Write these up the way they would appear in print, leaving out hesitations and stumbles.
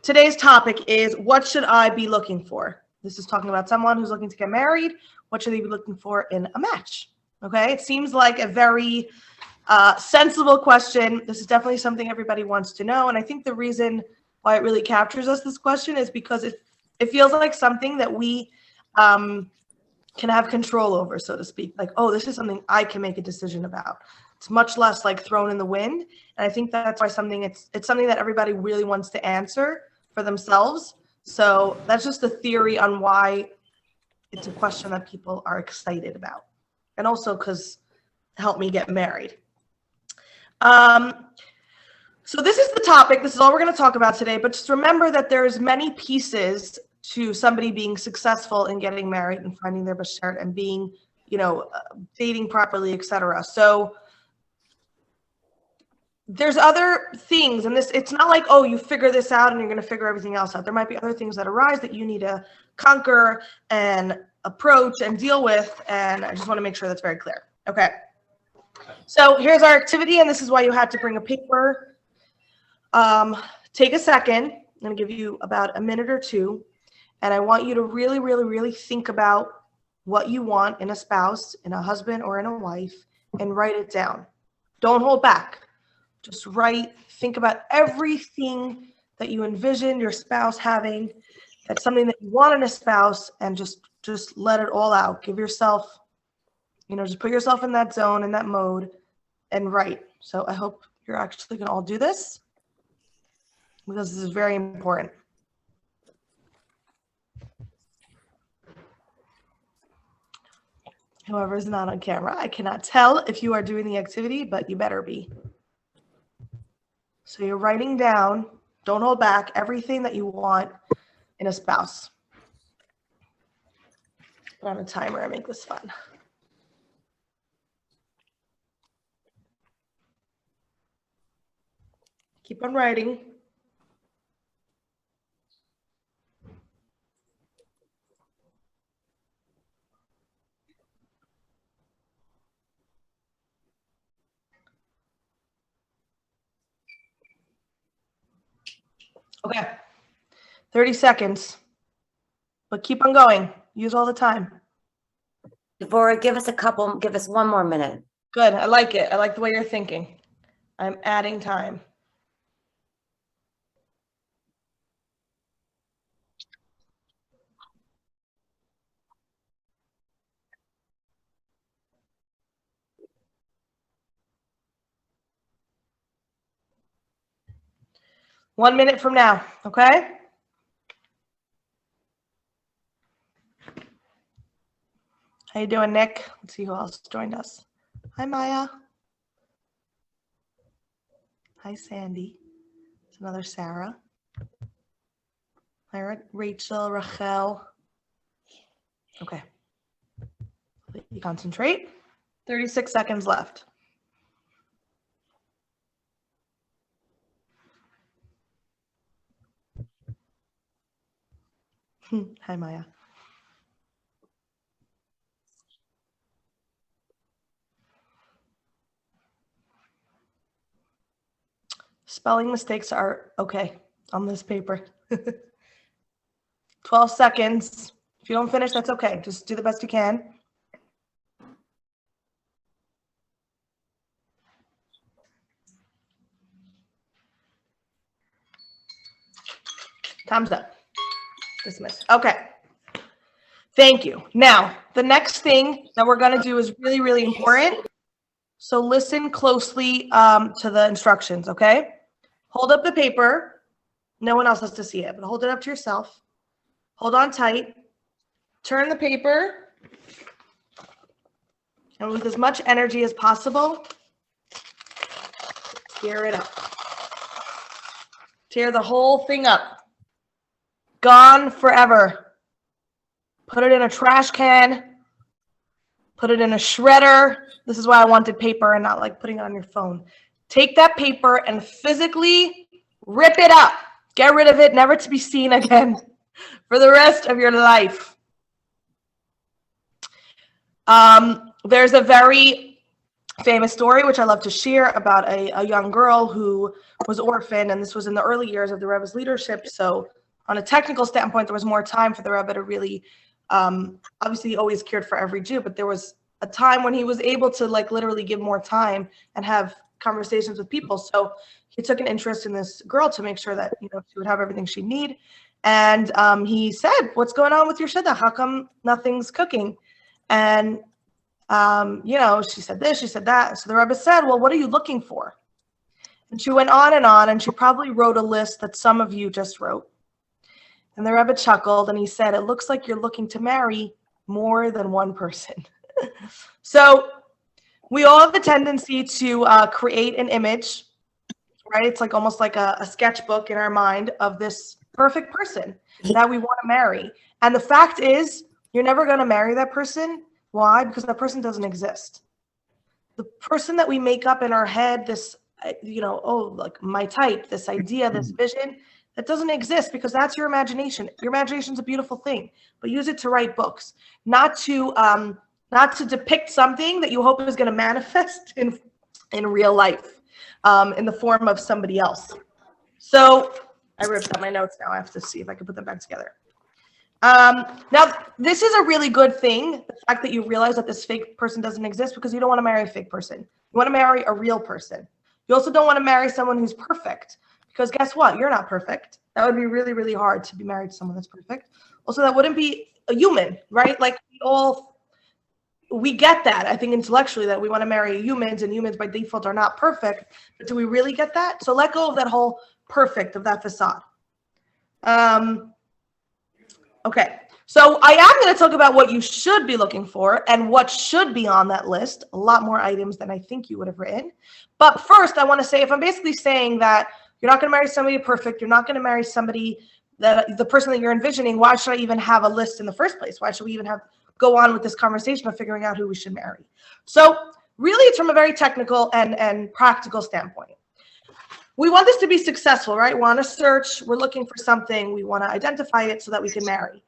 Today's topic is, what should I be looking for? This is talking about someone who's looking to get married. What should they be looking for in a match? Okay, it seems like a very sensible question. This is definitely something everybody wants to know. And I think the reason why it really captures us, this question, is because it feels like something that we can have control over, so to speak. Like, oh, this is something I can make a decision about. It's much less like thrown in the wind. And I think that's why it's something that everybody really wants to answer for themselves. So that's just a theory on why it's a question that people are excited about. And also because help me get married. So this is the topic. This is all we're going to talk about today. But just remember that there's many pieces to somebody being successful in getting married and finding their bashert and being, dating properly, etc. So there's other things, and it's not like, oh, you figure this out and you're going to figure everything else out. There might be other things that arise that you need to conquer and approach and deal with, and I just want to make sure that's very clear. Okay. So here's our activity, and this is why you had to bring a paper. Take a second. I'm going to give you about a minute or two, and I want you to really, really, really think about what you want in a spouse, in a husband, or in a wife, and write it down. Don't hold back. Just write, think about everything that you envision your spouse having. That's something that you want in a spouse, and just let it all out. Give yourself, just put yourself in that zone, in that mode, and write. So I hope you're actually going to all do this, because this is very important. Whoever is not on camera, I cannot tell if you are doing the activity, but you better be. So you're writing down, don't hold back, everything that you want in a spouse. Put on a timer and make this fun. Keep on writing. Okay, 30 seconds, but keep on going. Use all the time. Devora, give us one more minute. Good, I like it. I like the way you're thinking. I'm adding time. One minute from now, okay? How you doing, Nick? Let's see who else joined us. Hi, Maya. Hi, Sandy. It's another Sarah. Hi, Rachel, Rachel. Okay. You concentrate. 36 seconds left. Hi, Maya. Spelling mistakes are okay on this paper. 12 seconds. If you don't finish, that's okay. Just do the best you can. Time's up. Dismiss. Okay. Thank you. Now, the next thing that we're going to do is really, really important. So listen closely to the instructions, okay? Hold up the paper. No one else has to see it, but hold it up to yourself. Hold on tight. Turn the paper. And with as much energy as possible, tear it up. Tear the whole thing up. Gone forever. Put it in a trash can. Put it in a shredder. This is why I wanted paper and not like putting it on your phone. Take that paper and physically rip it up. Get rid of it, never to be seen again for the rest of your life. There's a very famous story, which I love to share, about a young girl who was orphaned, and this was in the early years of the Rebbe's leadership. So on a technical standpoint, there was more time for the Rebbe to really, obviously he always cared for every Jew, but there was a time when he was able to like literally give more time and have conversations with people. So he took an interest in this girl to make sure that, you know, she would have everything she'd need. And he said, "What's going on with your shidduch? How come nothing's cooking?" And you know, she said this, she said that. So the Rebbe said, "Well, what are you looking for?" And she went on, and she probably wrote a list that some of you just wrote. And the Rebbe chuckled, and he said, "It looks like you're looking to marry more than one person." So we all have the tendency to create an image, right? It's like almost like a sketchbook in our mind of this perfect person that we want to marry. And the fact is, you're never going to marry that person. Why? Because that person doesn't exist. The person that we make up in our head, this, you know, oh, like my type, this idea, this vision, that doesn't exist, because that's your imagination. Your imagination is a beautiful thing, but use it to write books, not to depict something that you hope is going to manifest in real life, in the form of somebody else. So I ripped out my notes now. I have to see if I can put them back together. Now, this is a really good thing, the fact that you realize that this fake person doesn't exist, because you don't want to marry a fake person. You want to marry a real person. You also don't want to marry someone who's perfect, because guess what? You're not perfect. That would be really, really hard to be married to someone that's perfect. Also, that wouldn't be a human, right? Like we get that, I think, intellectually, that we want to marry humans, and humans by default are not perfect. But do we really get that? So let go of that whole perfect, of that facade. Okay, so I am going to talk about what you should be looking for and what should be on that list. A lot more items than I think you would have written. But first, I want to say, if I'm basically saying that you're not going to marry somebody perfect, you're not going to marry somebody that the person that you're envisioning, why should I even have a list in the first place? Why should we even go on with this conversation of figuring out who we should marry? So really, it's from a very technical and practical standpoint. We want this to be successful, right? We want to search, we're looking for something, we want to identify it so that we can marry.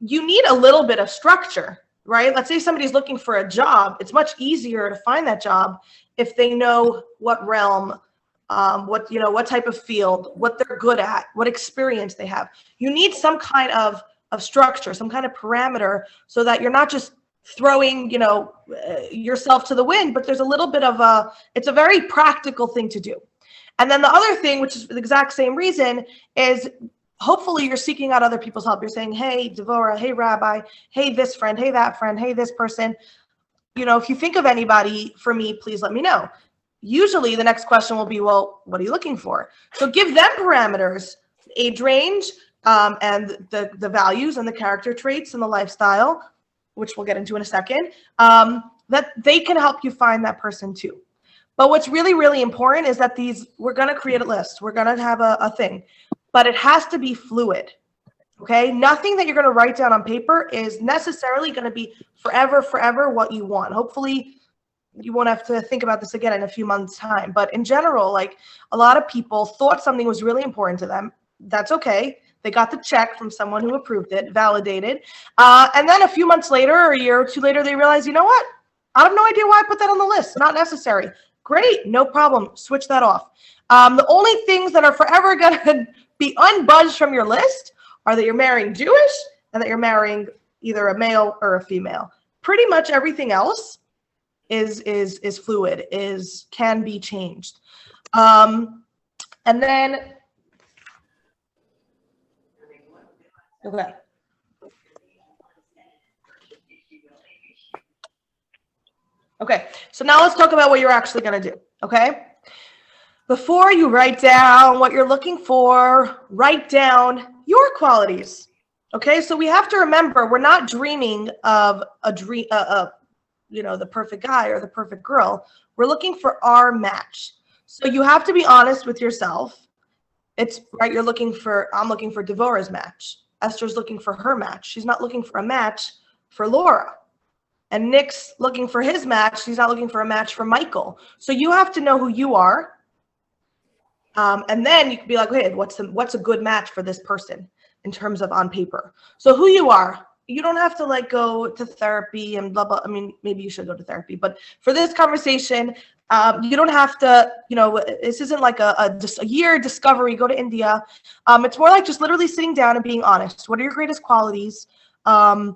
You need a little bit of structure, right? Let's say somebody's looking for a job. It's much easier to find that job if they know what realm, what type of field, what they're good at, what experience they have. You need some kind of structure, some kind of parameter, so that you're not just throwing, yourself to the wind, but there's a little bit of it's a very practical thing to do. And then the other thing, which is the exact same reason, is hopefully you're seeking out other people's help. You're saying, "Hey, Devora, hey, Rabbi, hey, this friend, hey, that friend, hey, this person. If you think of anybody for me, please let me know." Usually the next question will be, "Well, what are you looking for?" So give them parameters, age range, and the values and the character traits and the lifestyle, which we'll get into in a second, that they can help you find that person too. But what's really, really important is that we're going to create a list. We're going to have a thing, but it has to be fluid, okay? Nothing that you're going to write down on paper is necessarily going to be forever what you want. Hopefully you won't have to think about this again in a few months' time. But in general, like, a lot of people thought something was really important to them. That's okay. They got the check from someone who approved it, validated. And then a few months later, or a year or two later, they realize, you know what? I have no idea why I put that on the list. Not necessary. Great, no problem. Switch that off. The only things that are forever going to be unbudged from your list are that you're marrying Jewish and that you're marrying either a male or a female. Pretty much everything else is fluid, can be changed. And then, okay. Okay, so now let's talk about what you're actually going to do, okay? Before you write down what you're looking for, write down your qualities, okay? So we have to remember, we're not dreaming of the perfect guy or the perfect girl. We're looking for our match. So you have to be honest with yourself. It's right, I'm looking for Devora's match. Esther's looking for her match. She's not looking for a match for Laura. And Nick's looking for his match. He's not looking for a match for Michael. So you have to know who you are. And then you can be like, "Hey, what's a good match for this person in terms of on paper?" So who you are, you don't have to like go to therapy and blah, blah. I mean, maybe you should go to therapy, but for this conversation, you don't have to, this isn't like just a year discovery, go to India. It's more like just literally sitting down and being honest. What are your greatest qualities? And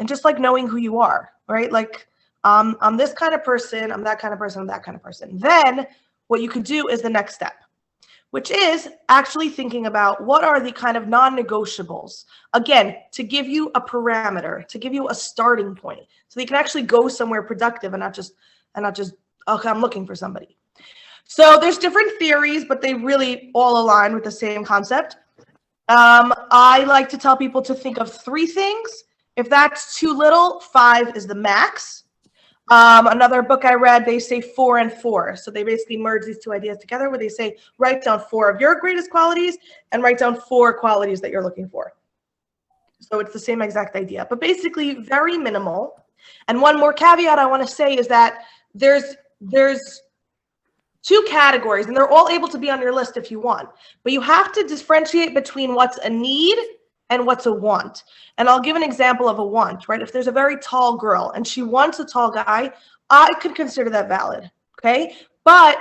just like knowing who you are, right? Like, I'm this kind of person, I'm that kind of person, I'm that kind of person. Then what you could do is the next step, which is actually thinking about what are the kind of non-negotiables, again, to give you a parameter, to give you a starting point, so that you can actually go somewhere productive and not just, okay, I'm looking for somebody. So there's different theories, but they really all align with the same concept. I like to tell people to think of 3 things. If that's too little, 5 is the max. Another book I read, they say 4 and 4. So they basically merge these 2 ideas together where they say, write down 4 of your greatest qualities and write down 4 qualities that you're looking for. So it's the same exact idea, but basically very minimal. And one more caveat I want to say is that there's 2 categories, and they're all able to be on your list if you want, but you have to differentiate between what's a need and what's a want. And I'll give an example of a want, right? If there's a very tall girl and she wants a tall guy, I could consider that valid, okay? But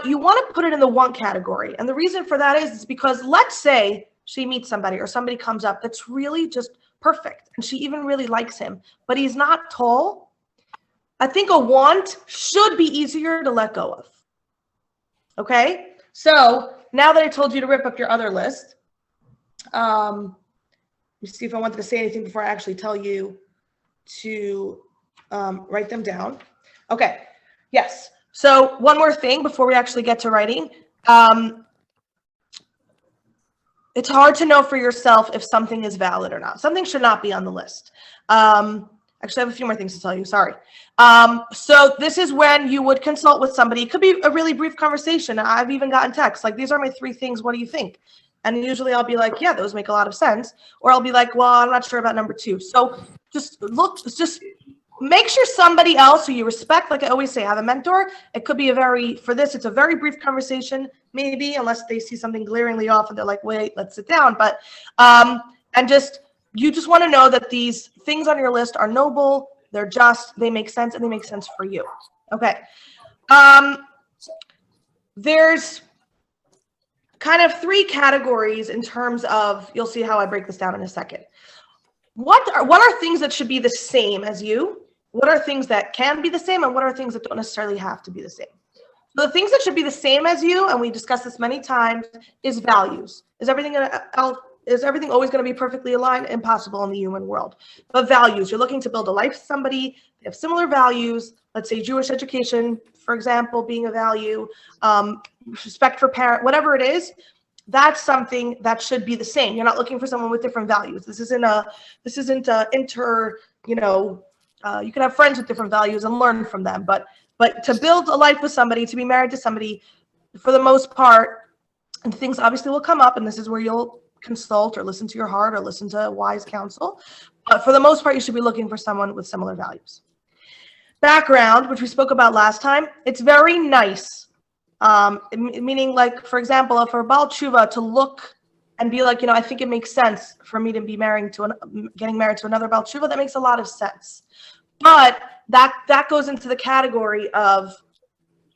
you want to put it in the want category. And the reason for that is because let's say she meets somebody or somebody comes up that's really just perfect and she even really likes him, but he's not tall. I think a want should be easier to let go of, okay? So now that I told you to rip up your other list, let me see if I wanted to say anything before I actually tell you to write them down. Okay, yes. So one more thing before we actually get to writing. It's hard to know for yourself if something is valid or not. Something should not be on the list. Actually, I have a few more things to tell you. Sorry. So this is when you would consult with somebody. It could be a really brief conversation. I've even gotten texts like, these are my 3 things. What do you think? And usually I'll be like, yeah, those make a lot of sense. Or I'll be like, well, I'm not sure about number 2. So just make sure somebody else who you respect, like I always say, have a mentor. It could be it's a very brief conversation, maybe, unless they see something glaringly off and they're like, wait, let's sit down. But, you just want to know that these things on your list are noble, they're just, they make sense, and they make sense for you. Okay. There's kind of 3 categories in terms of, you'll see how I break this down in a second. What are things that should be the same as you? What are things that can be the same? And what are things that don't necessarily have to be the same? So the things that should be the same as you, and we discussed this many times, is values. Is everything always going to be perfectly aligned? Impossible in the human world. But values, you're looking to build a life with somebody, they have similar values. Let's say Jewish education, for example, being a value, respect for parent, whatever it is, that's something that should be the same. You're not looking for someone with different values. This isn't you can have friends with different values and learn from them, but to build a life with somebody, to be married to somebody, for the most part, and things obviously will come up, and this is where you'll consult or listen to your heart or listen to wise counsel. But for the most part, you should be looking for someone with similar values. Background, which we spoke about last time, it's very nice. Meaning, like, for example, if for Baal Tshuva to look and be like, I think it makes sense for me to be getting married to another Baal Tshuva, that makes a lot of sense. But that goes into the category of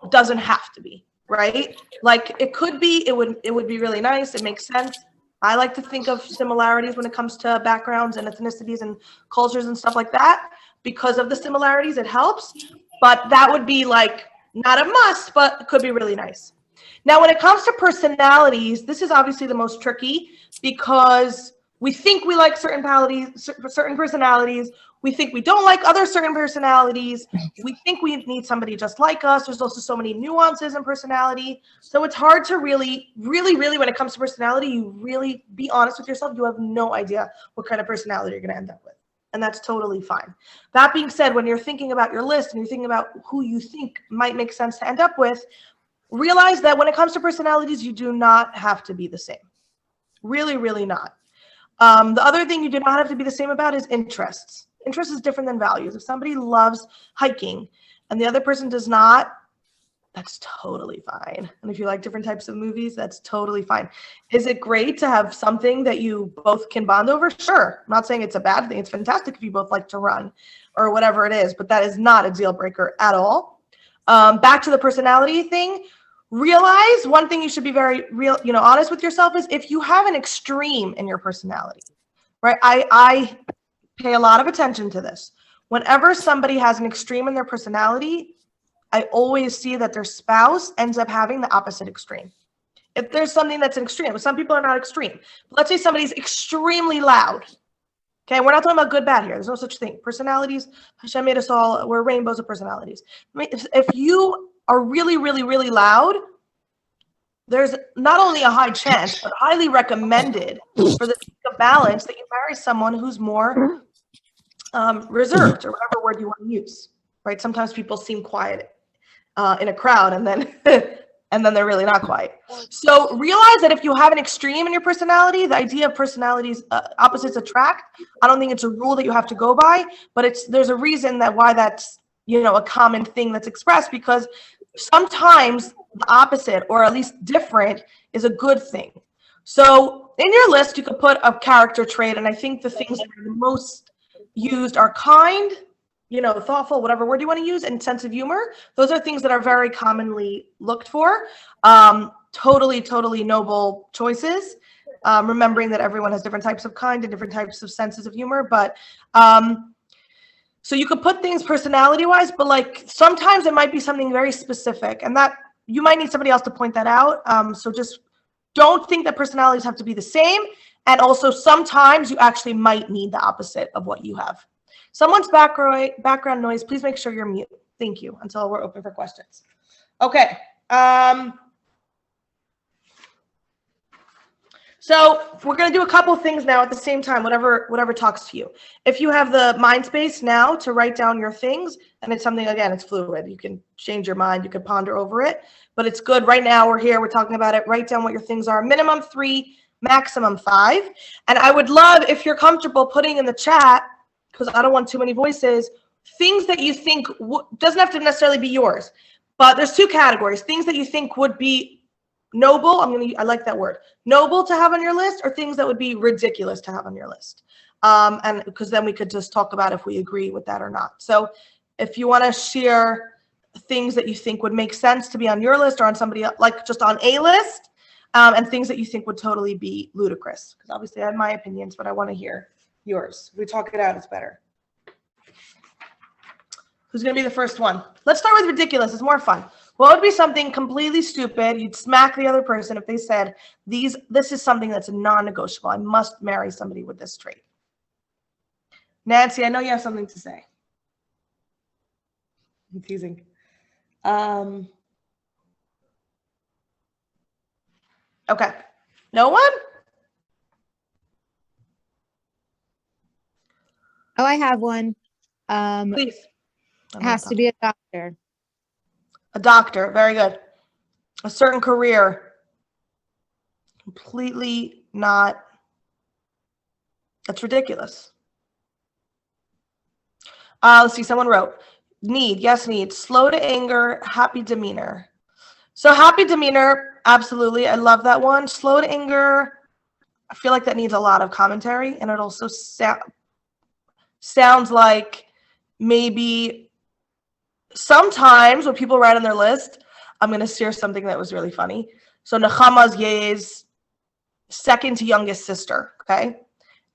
doesn't have to be, right? Like, it could be, it would be really nice, it makes sense. I like to think of similarities when it comes to backgrounds and ethnicities and cultures and stuff like that. Because of the similarities, it helps. But that would be like not a must, but it could be really nice. Now, when it comes to personalities, this is obviously the most tricky because we think we like certain personalities. We think we don't like other certain personalities. We think we need somebody just like us. There's also so many nuances in personality. So it's hard to really, when it comes to personality, you really be honest with yourself. You have no idea what kind of personality you're going to end up with. And that's totally fine. That being said, when you're thinking about your list and you're thinking about who you think might make sense to end up with, realize that when it comes to personalities, you do not have to be the same. Really, really not. The other thing you do not have to be the same about is interests. Interest is different than values. If somebody loves hiking and the other person does not, that's totally fine. And if you like different types of movies, that's totally fine. Is it great to have something that you both can bond over? Sure. I'm not saying it's a bad thing. It's fantastic if you both like to run or whatever it is, but that is not a deal breaker at all. Back to the personality thing. Realize one thing you should be very honest with yourself is if you have an extreme in your personality, right? I pay a lot of attention to this. Whenever somebody has an extreme in their personality, I always see that their spouse ends up having the opposite extreme. If there's something that's an extreme, some people are not extreme. Let's say somebody's extremely loud. Okay, we're not talking about good, bad here. There's no such thing. Personalities, Hashem made us all, we're rainbows of personalities. If you are really, really, really loud, there's not only a high chance, but highly recommended for the sake of balance that you marry someone who's more reserved, or whatever word you want to use, right? Sometimes people seem quiet in a crowd, and then and then they're really not quiet. So realize that if you have an extreme in your personality, the idea of personalities opposites attract. I don't think it's a rule that you have to go by, but there's a reason why that's a common thing that's expressed, because sometimes the opposite, or at least different, is a good thing. So in your list, you could put a character trait, and I think the things that are the most used are kind, thoughtful, whatever word you want to use, and sense of humor. Those are things that are very commonly looked for. Totally, totally noble choices. Remembering that everyone has different types of kind and different types of senses of humor. But so you could put things personality-wise, but like sometimes it might be something very specific, and that you might need somebody else to point that out. So just don't think that personalities have to be the same. And also sometimes you actually might need the opposite of what you have. Someone's background noise, please make sure you're mute. Thank you, until we're open for questions. Okay. So we're going to do a couple things now at the same time, whatever talks to you. If you have the mind space now to write down your things, and it's something, again, it's fluid. You can change your mind. You can ponder over it. But it's good. Right now, we're here. We're talking about it. Write down what your things are. Minimum 3, maximum 5. And I would love, if you're comfortable, putting in the chat, because I don't want too many voices, things that you think doesn't have to necessarily be yours, but there's 2 categories: things that you think would be noble. I like that word, noble, to have on your list, or things that would be ridiculous to have on your list. And because then we could just talk about if we agree with that or not. So if you want to share things that you think would make sense to be on your list or on somebody else, like just on a list, and things that you think would totally be ludicrous, because obviously I have my opinions, but I want to hear yours. If we talk it out, it's better. Who's going to be the first one? Let's start with ridiculous. It's more fun. What would be something completely stupid? You'd smack the other person if they said, this is something that's non-negotiable. I must marry somebody with this trait. Nancy, I know you have something to say. I'm teasing. Okay. No one? Oh, I have one. Please. It has to be a doctor. A doctor. Very good. A certain career. Completely not. That's ridiculous. Let's see. Someone wrote, need. Yes, need. Slow to anger, happy demeanor. So happy demeanor, absolutely. I love that one. Slow to anger, I feel like that needs a lot of commentary. And it also sounds like maybe sometimes when people write on their list, I'm going to share something that was really funny. So Nechama's Ye's second to youngest sister, okay?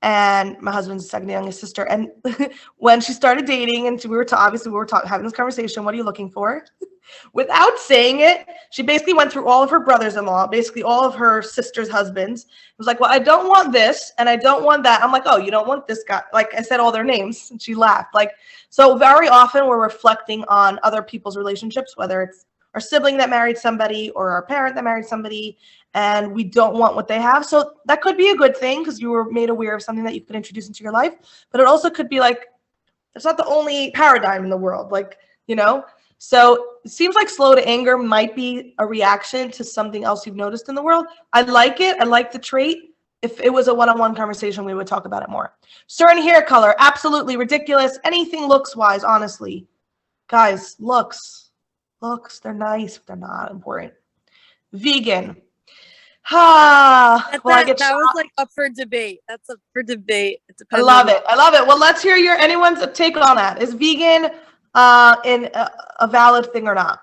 And my husband's second to youngest sister. And when she started dating, and we were having this conversation, what are you looking for? Without saying it, she basically went through all of her brothers-in-law, basically all of her sister's husbands. It was like, well, I don't want this, and I don't want that. I'm like, oh, you don't want this guy? Like, I said all their names, and she laughed. Like, so very often we're reflecting on other people's relationships, whether it's our sibling that married somebody or our parent that married somebody, and we don't want what they have. So that could be a good thing because you were made aware of something that you could introduce into your life. But it also could be like, it's not the only paradigm in the world, like, you know? So it seems like slow to anger might be a reaction to something else you've noticed in the world. I like it. I like the trait. If it was a one-on-one conversation, we would talk about it more. Certain hair color, absolutely ridiculous. Anything looks-wise, honestly. Guys, looks. looks. They're nice, but they're not important. Vegan. Well, I get that was like up for debate. That's up for debate. It I depends. love it. I love it. Well, let's hear anyone's take on that. Is vegan a valid thing or not?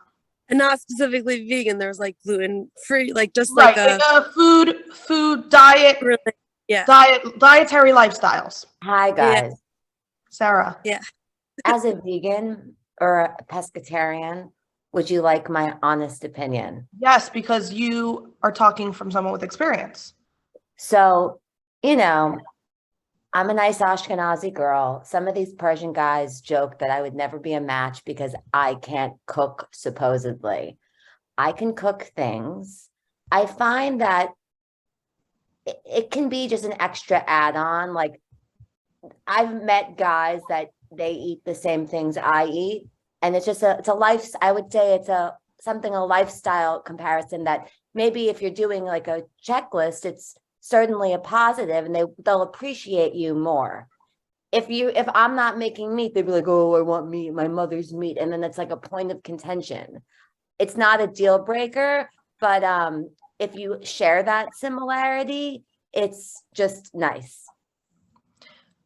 And not specifically vegan. There's like gluten free, like just Right, like food diet, yeah, dietary lifestyles. Hi, guys. Sarah. Yeah. As a vegan or a pescatarian, would you like my honest opinion? Yes, because you are talking from someone with experience. So, you know, I'm a nice Ashkenazi girl. Some of these Persian guys joke that I would never be a match because I can't cook, supposedly. I can cook things. I find that it can be just an extra add-on. Like, I've met guys that they eat the same things I eat. And it's just it's a life, I would say it's a lifestyle comparison that maybe if you're doing like a checklist, it's certainly a positive and they'll appreciate you more. If I'm not making meat, they'd be like, oh, I want meat, my mother's meat. And then it's like a point of contention. It's not a deal breaker, but if you share that similarity, it's just nice.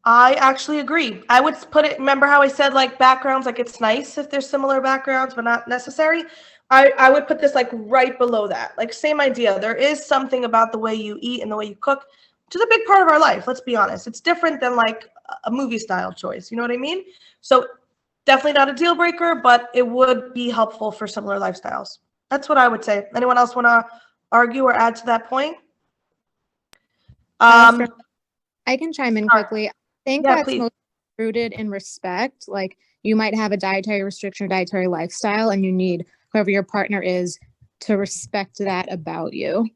I actually agree. I would put it, remember how I said like backgrounds, like it's nice if there's similar backgrounds, but not necessary. I would put this like right below that. Like same idea. There is something about the way you eat and the way you cook, which is a big part of our life. Let's be honest. It's different than like a movie style choice. You know what I mean? So definitely not a deal breaker, but it would be helpful for similar lifestyles. That's what I would say. Anyone else want to argue or add to that point? I can chime in quickly. I think Yeah, that's please. most rooted in respect. Like you might have a dietary restriction or dietary lifestyle, and you need whoever your partner is to respect that about you.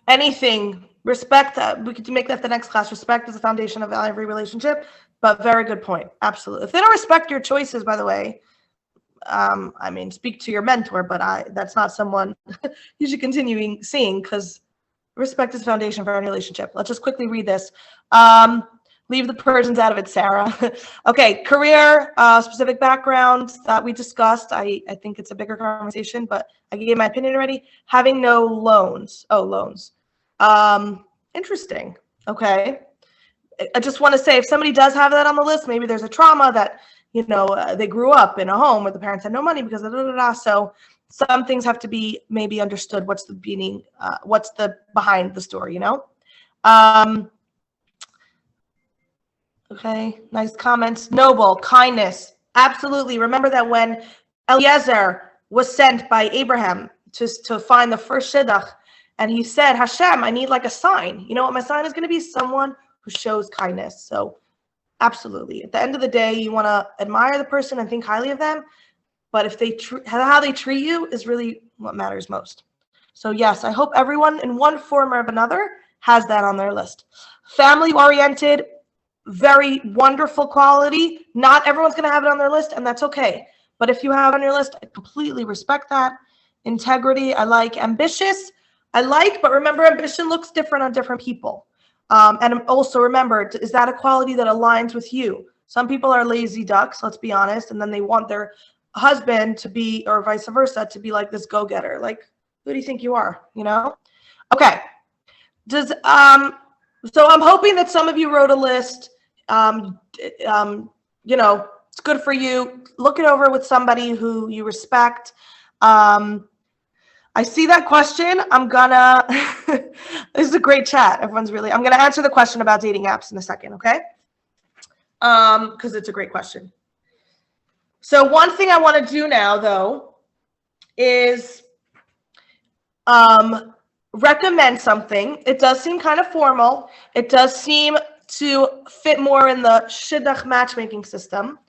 Anything, respect, we could make that the next class. Respect is the foundation of every relationship, but very good point. Absolutely. If they don't respect your choices, by the way, I mean, speak to your mentor, but that's not someone you should continue seeing because respect is the foundation for any relationship. Let's just quickly read this. Leave the Persians out of it, Sarah. Okay, career, specific background that we discussed. I think it's a bigger conversation, but I gave my opinion already. Having no loans. Oh, loans. Interesting. Okay. I just want to say if somebody does have that on the list, maybe there's a trauma that, you know, they grew up in a home where the parents had no money because of so some things have to be maybe understood. What's the meaning? What's the behind the story, you know? Okay, nice comments. Noble, kindness. Absolutely. Remember that when Eliezer was sent by Abraham to find the first shidduch, and he said, Hashem, I need like a sign. You know what my sign is going to be? Someone who shows kindness. So absolutely. At the end of the day, you want to admire the person and think highly of them. But if they how they treat you is really what matters most. So yes, I hope everyone in one form or another has that on their list. Family-oriented, very wonderful quality. Not everyone's going to have it on their list, and that's okay. But if you have it on your list, I completely respect that. Integrity, I like. Ambitious, I like, but remember, ambition looks different on different people. And also remember, is that a quality that aligns with you? Some people are lazy ducks, let's be honest, and then they want their husband to be, or vice versa, to be like this go-getter. Like, who do you think you are, you know? Okay. So I'm hoping that some of you wrote a list. You know, it's good for you. Look it over with somebody who you respect. I see that question. I'm gonna, this is a great chat. I'm gonna answer the question about dating apps in a second, okay? Because it's a great question. So one thing I want to do now, though, is recommend something. It does seem kind of formal. It does seem to fit more in the shidduch matchmaking system,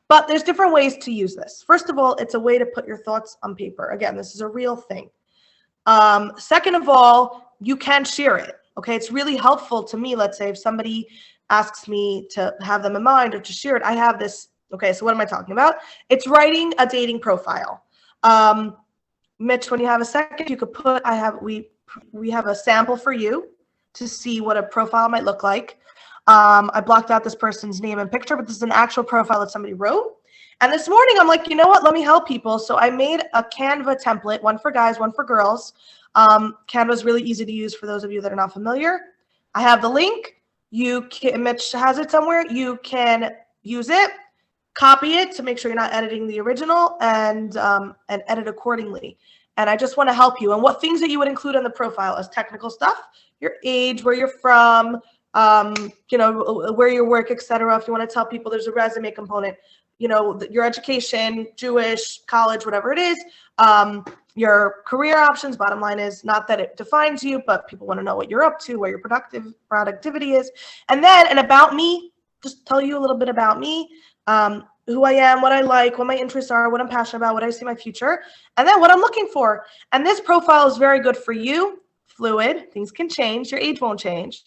but there's different ways to use this. First of all, it's a way to put your thoughts on paper. Again, this is a real thing. Second of all, you can share it. Okay, it's really helpful to me. Let's say if somebody asks me to have them in mind or to share it, I have this. Okay, so what am I talking about? It's writing a dating profile. Mitch, when you have a second, you could put, we have a sample for you to see what a profile might look like. I blocked out this person's name and picture, but this is an actual profile that somebody wrote. And this morning I'm like, you know what, let me help people. So I made a Canva template, one for guys, one for girls. Canva is really easy to use for those of you that are not familiar. I have the link. Mitch has it somewhere. You can use it, copy it to make sure you're not editing the original, and edit accordingly. And I just want to help you. And what things that you would include on the profile as technical stuff, your age, where you're from, you know, where you work, etc. If you want to tell people there's a resume component, you know, your education, Jewish, college, whatever it is, your career options. Bottom line is not that it defines you, but people want to know what you're up to, where your productivity is. And then an about me, just tell you a little bit about me, who I am, what I like, what my interests are, what I'm passionate about, what I see my future, and then what I'm looking for. And this profile is very good for you. Fluid, things can change. Your age won't change,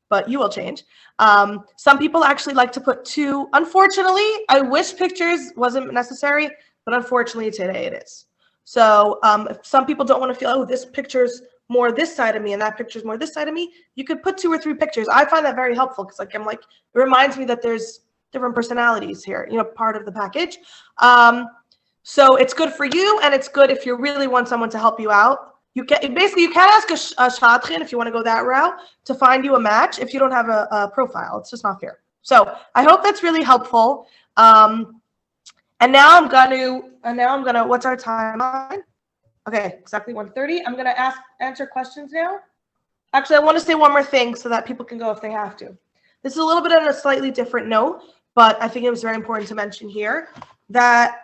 but you will change. Some people actually like to put two. Unfortunately, I wish pictures wasn't necessary, but unfortunately today it is. So if some people don't want to feel, oh, this picture's more this side of me and that picture's more this side of me, you could put 2 or 3 pictures. I find that very helpful because like I'm like, it reminds me that there's different personalities here, you know, part of the package. So it's good for you, and it's good if you really want someone to help you out. You can ask a shadchan if you want to go that route to find you a match if you don't have a profile. It's just not fair. So I hope that's really helpful. And now I'm gonna, what's our timeline? Okay, exactly 1:30. I'm gonna answer questions now. Actually, I want to say one more thing so that people can go if they have to. This is a little bit on a slightly different note, but I think it was very important to mention here that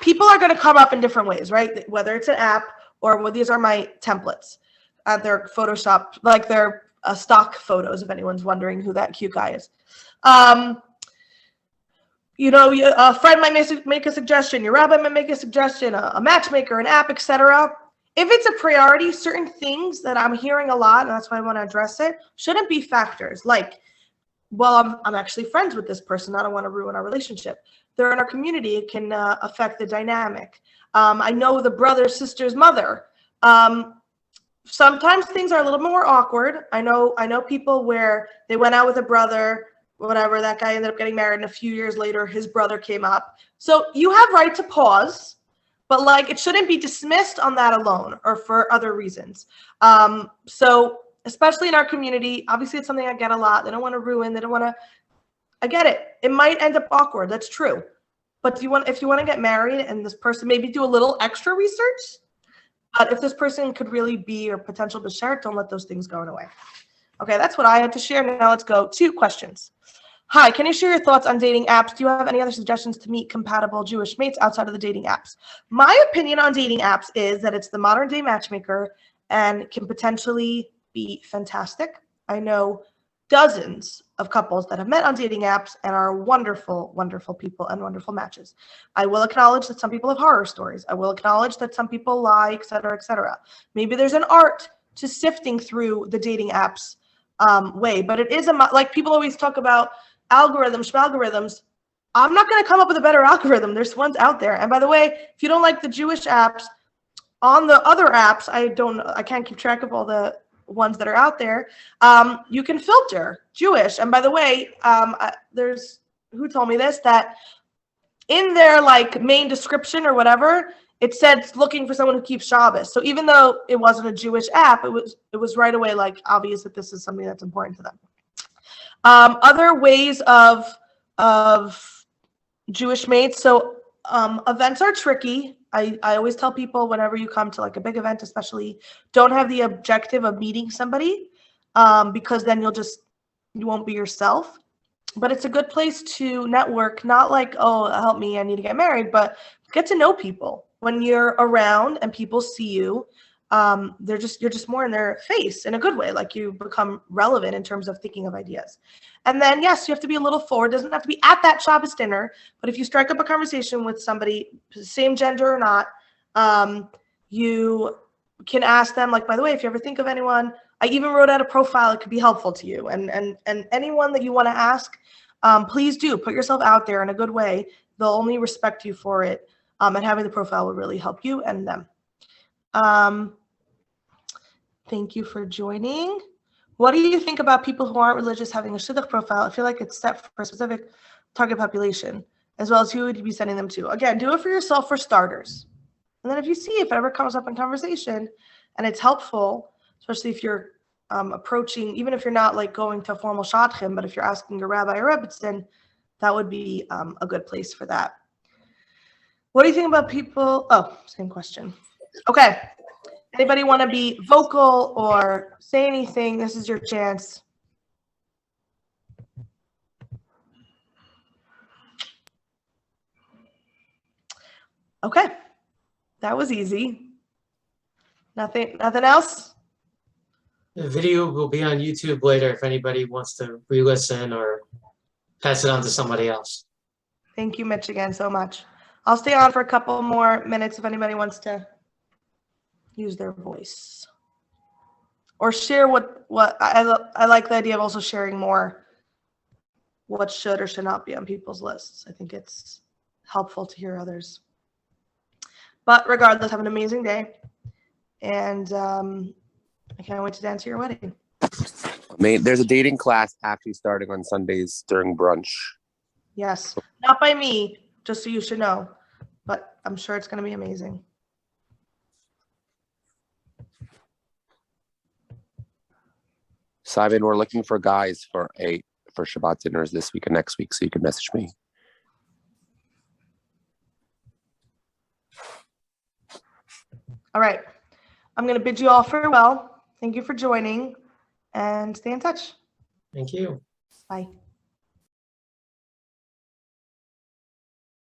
people are going to come up in different ways, right? Whether it's an app or well, these are my templates. They're Photoshop, like they're stock photos, if anyone's wondering who that cute guy is. You know, a friend might make a suggestion, your rabbi might make a suggestion, a matchmaker, an app, etc. If it's a priority, certain things that I'm hearing a lot, and that's why I want to address it, shouldn't be factors. Like, well, I'm actually friends with this person. I don't want to ruin our relationship. They're in our community. It can affect the dynamic. I know the brother, sister's mother. Sometimes things are a little more awkward. I know people where they went out with a brother, whatever, that guy ended up getting married, and a few years later, his brother came up. So you have right to pause, but like it shouldn't be dismissed on that alone or for other reasons. So especially in our community, obviously it's something I get a lot. They don't want to ruin, they don't want to, I get it. It might end up awkward, that's true. But if you want to get married and this person, maybe do a little extra research. But if this person could really be your potential b'sher, don't let those things go away. Okay, that's what I had to share. Now let's go to questions. Hi, can you share your thoughts on dating apps? Do you have any other suggestions to meet compatible Jewish mates outside of the dating apps? My opinion on dating apps is that it's the modern day matchmaker and can potentially be fantastic. I know dozens of couples that have met on dating apps and are wonderful, wonderful people and wonderful matches. I will acknowledge that some people have horror stories. I will acknowledge that some people lie, et cetera, et cetera. Maybe there's an art to sifting through the dating apps way, but it is like people always talk about algorithms. I'm not going to come up with a better algorithm. There's ones out there. And by the way, if you don't like the Jewish apps, on the other apps, I can't keep track of all the ones that are out there. You can filter Jewish. And by the way, there's who told me this, that in their like main description or whatever, it said looking for someone who keeps Shabbos. So even though it wasn't a Jewish app, it was right away like obvious that this is something that's important to them. Other ways of Jewish mates. So events are tricky. I always tell people whenever you come to like a big event, especially, don't have the objective of meeting somebody because then you won't be yourself. But it's a good place to network, not like, oh, help me, I need to get married, but get to know people. When you're around and people see you, you're just more in their face in a good way, like you become relevant in terms of thinking of ideas. And then, yes, you have to be a little forward. It doesn't have to be at that Shabbos dinner, but if you strike up a conversation with somebody, same gender or not, you can ask them, like, by the way, if you ever think of anyone, I even wrote out a profile, it could be helpful to you. And anyone that you want to ask, please do put yourself out there in a good way. They'll only respect you for it. And having the profile will really help you and them. Thank you for joining. What do you think about people who aren't religious having a shidduch profile? I feel like it's set for a specific target population, as well as who would you be sending them to? Again, do it for yourself for starters. And then if you see if it ever comes up in conversation and it's helpful, especially if you're approaching, even if you're not like going to a formal shadchan, but if you're asking your rabbi or rebbitzin, that would be a good place for that. What do you think about people? Oh, same question. Okay. Anybody want to be vocal or say anything? This is your chance. Okay. That was easy. Nothing else? The video will be on YouTube later if anybody wants to re-listen or pass it on to somebody else. Thank you, Mitch, again so much. I'll stay on for a couple more minutes if anybody wants to use their voice. Or share what I like the idea of also sharing more what should or should not be on people's lists. I think it's helpful to hear others. But regardless, have an amazing day. And I can't wait to dance at your wedding. There's a dating class actually starting on Sundays during brunch. Yes. Not by me, just so you should know. But I'm sure it's going to be amazing. Simon, we're looking for guys for Shabbat dinners this week and next week, so you can message me. All right. I'm going to bid you all farewell. Thank you for joining and stay in touch. Thank you. Bye.